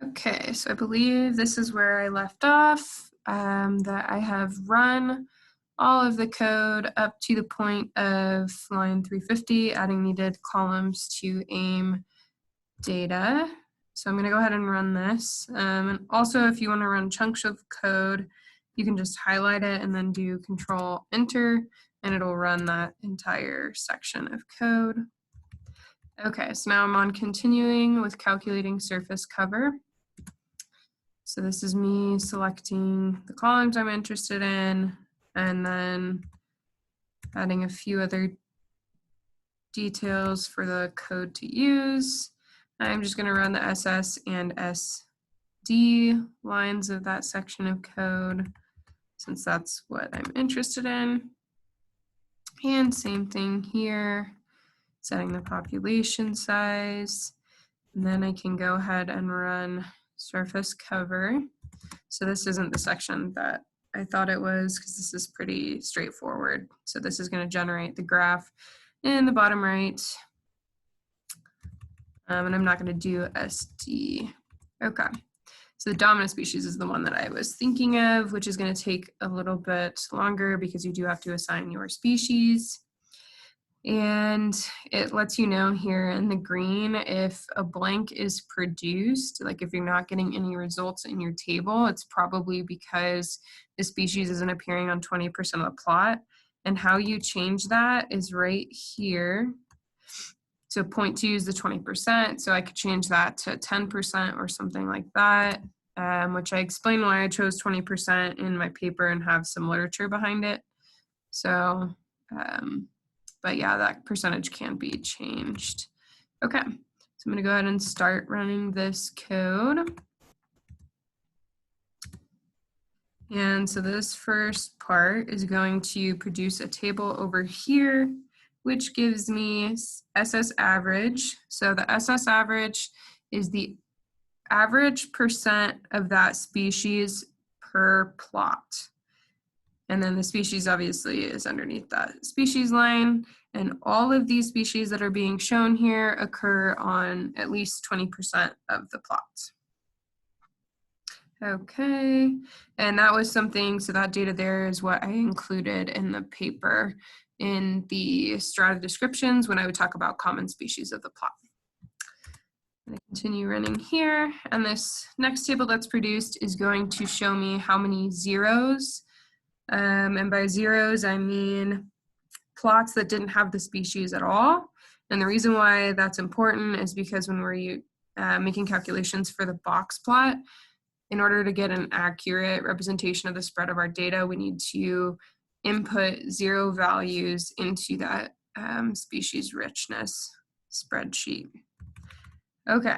Okay, so I believe this is where I left off, that I have run all of the code up to the point of line 350, adding needed columns to AIM data. So I'm going to go ahead and run this. And also, if you want to run chunks of code, you can just highlight it and then do Control Enter, and it'll run that entire section of code. Okay, so now I'm on continuing with calculating surface cover. So this is me selecting the columns I'm interested in, and then adding a few other details for the code to use. I'm just going to run the SS and SD lines of that section of code, since that's what I'm interested in. And same thing here, setting the population size. And then I can go ahead and run surface cover. So this isn't the section that I thought it was, because this is pretty straightforward. So this is going to generate the graph in the bottom right. And I'm not going to do SD. Okay. So the dominant species is the one that I was thinking of, which is going to take a little bit longer because you do have to assign your species. And it lets you know here in the green if a blank is produced, like if you're not getting any results in your table, it's probably because the species isn't appearing on 20% of the plot. And how you change that is right here. So 0.2 is the 20%, so I could change that to 10% or something like that, which I explain why I chose 20% in my paper and have some literature behind it. So, but yeah, that percentage can be changed. Okay, so I'm going to go ahead and start running this code. And so this first part is going to produce a table over here, which gives me SS average. So the SS average is the average percent of that species per plot. And then the species obviously is underneath that species line. And all of these species that are being shown here occur on at least 20% of the plots. Okay, and that was something, so that data there is what I included in the paper in the strata descriptions when I would talk about common species of the plot. I'm going to continue running here, and this next table that's produced is going to show me how many zeros, and by zeros I mean plots that didn't have the species at all. And the reason why that's important is because when we're making calculations for the box plot, in order to get an accurate representation of the spread of our data, we need to input 0 values into that species richness spreadsheet. Okay,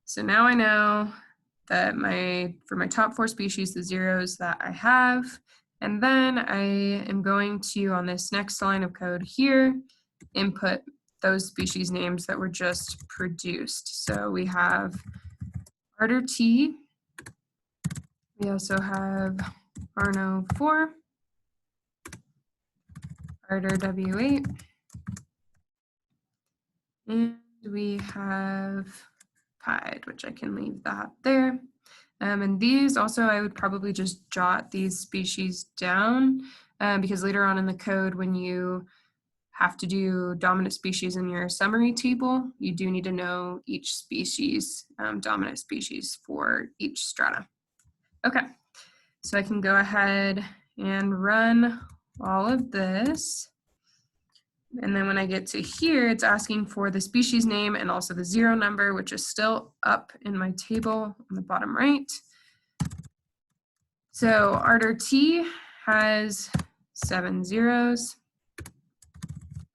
so now I know that for my top 4 species, the zeros that I have, and then I am going to, on this next line of code here, input those species names that were just produced. So we have Arter T. We also have Arno4, Arter W8, and we have Pied, which I can leave that there. And these also, I would probably just jot these species down because later on in the code, when you have to do dominant species in your summary table, you do need to know each species, dominant species for each strata. Okay, so I can go ahead and run all of this. And then when I get to here, it's asking for the species name and also the 0 number, which is still up in my table on the bottom right. So Arter T has 7 zeros.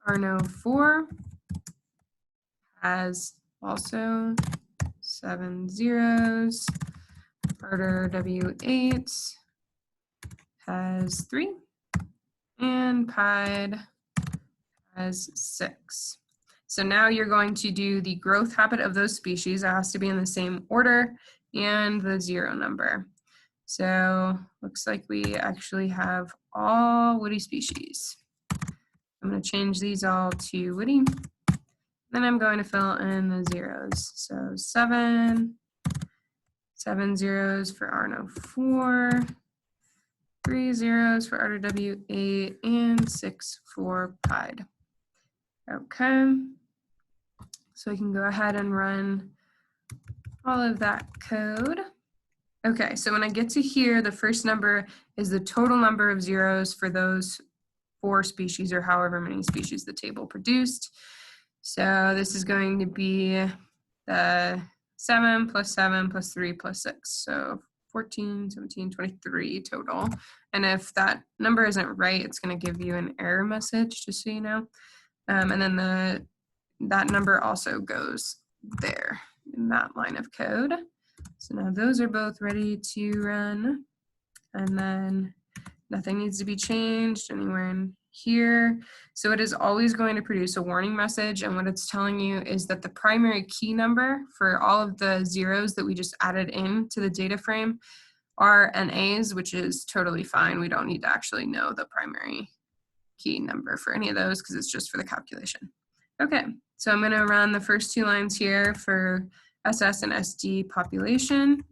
Arno4 has also 7 zeros. Arter W8 has 3. And Pied has 6. So now you're going to do the growth habit of those species. It has to be in the same order and the 0 number. So looks like we actually have all woody species. I'm going to change these all to woody. Then I'm going to fill in the zeros. So 7, 7 zeros for R04, 3 zeros for RW8, and 6 for PIDE. Okay, so I can go ahead and run all of that code. Okay, so when I get to here, the first number is the total number of zeros for those 4 species or however many species the table produced. So this is going to be the 7 plus 7 plus 3 plus 6. So 14, 17, 23 total. And if that number isn't right, it's going to give you an error message, just so you know. And then that number also goes there in that line of code. So now those are both ready to run. And then nothing needs to be changed anywhere in here. So it is always going to produce a warning message, and what it's telling you is that the primary key number for all of the zeros that we just added into the data frame are NAs, which is totally fine. We don't need to actually know the primary key number for any of those because it's just for the calculation. Okay, so I'm going to run the first 2 lines here for SS and SD population.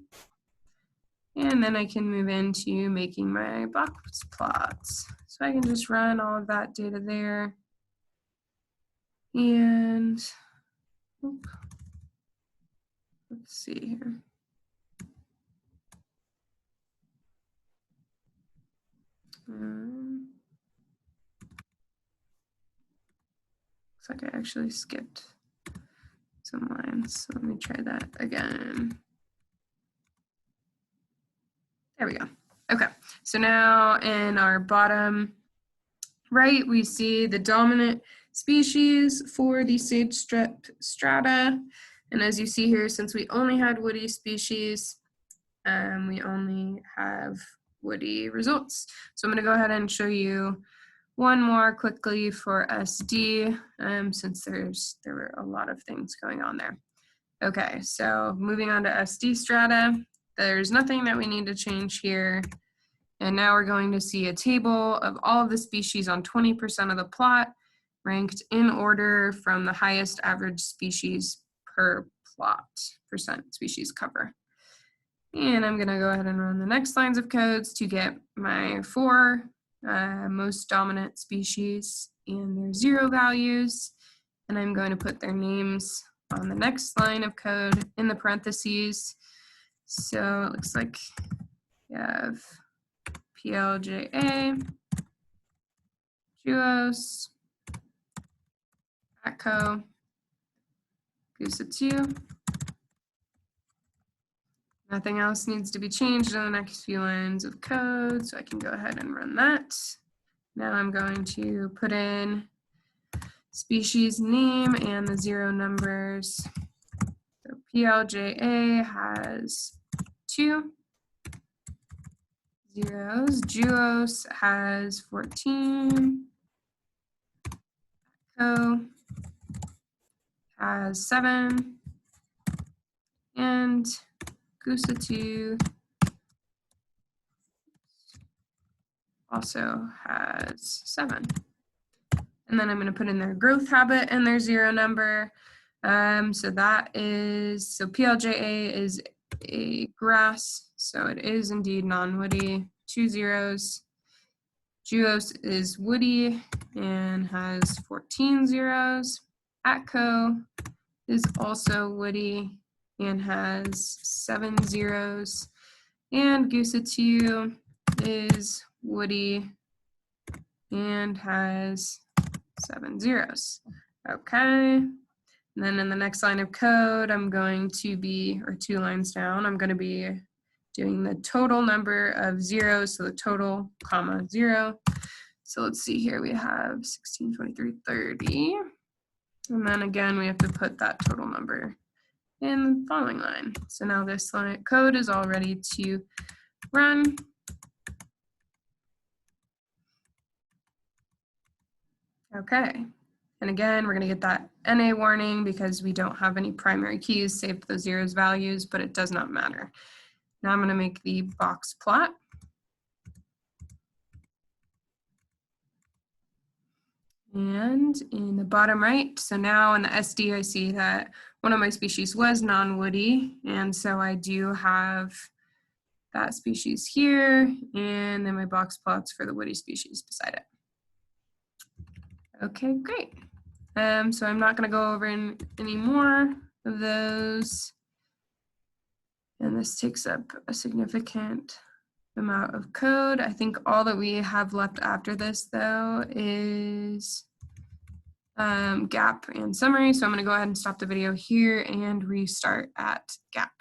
And then I can move into making my box plots. So I can just run all of that data there. And let's see here. Looks like I actually skipped some lines. So let me try that again. There we go. Okay, so now in our bottom right, we see the dominant species for the sage strata. And as you see here, since we only had woody species, we only have woody results. So I'm going to go ahead and show you one more quickly for SD, since there were a lot of things going on there. Okay, so moving on to SD strata, there's nothing that we need to change here. And now we're going to see a table of all of the species on 20% of the plot, ranked in order from the highest average species per plot, percent species cover. And I'm going to go ahead and run the next lines of codes to get my 4 most dominant species and their 0 values. And I'm going to put their names on the next line of code in the parentheses. So it looks like you have PLJA, Juos, ATCO, Gusa2. Nothing else needs to be changed in the next few lines of code, so I can go ahead and run that. Now I'm going to put in species name and the 0 numbers. So PLJA has 2 zeros. Juos has 14. ATCO has 7. And Gusa2 also has 7. And then I'm going to put in their growth habit and their 0 number. So PLJA is a grass, so it is indeed non-woody, 2 zeros. Juos is woody and has 14 zeros. ATCO is also woody and has 7 zeros. And Gusa2 is woody and has 7 zeros. Okay. And then in the next line of code, I'm going to be, or 2 lines down, I'm going to be doing the total number of zeros, so the total, comma, 0. So let's see here, we have 16, 23, 30. And then again, we have to put that total number in the following line. So now this line of code is all ready to run. Okay. And again, we're going to get that NA warning because we don't have any primary keys saved to the zeros values, but it does not matter. Now I'm going to make the box plot. And in the bottom right, so now in the SD, I see that one of my species was non-woody, and so I do have that species here, and then my box plots for the woody species beside it. Okay, great. So I'm not going to go over any more of those. And this takes up a significant amount of code. I think all that we have left after this, though, is gap and summary. So I'm going to go ahead and stop the video here and restart at gap.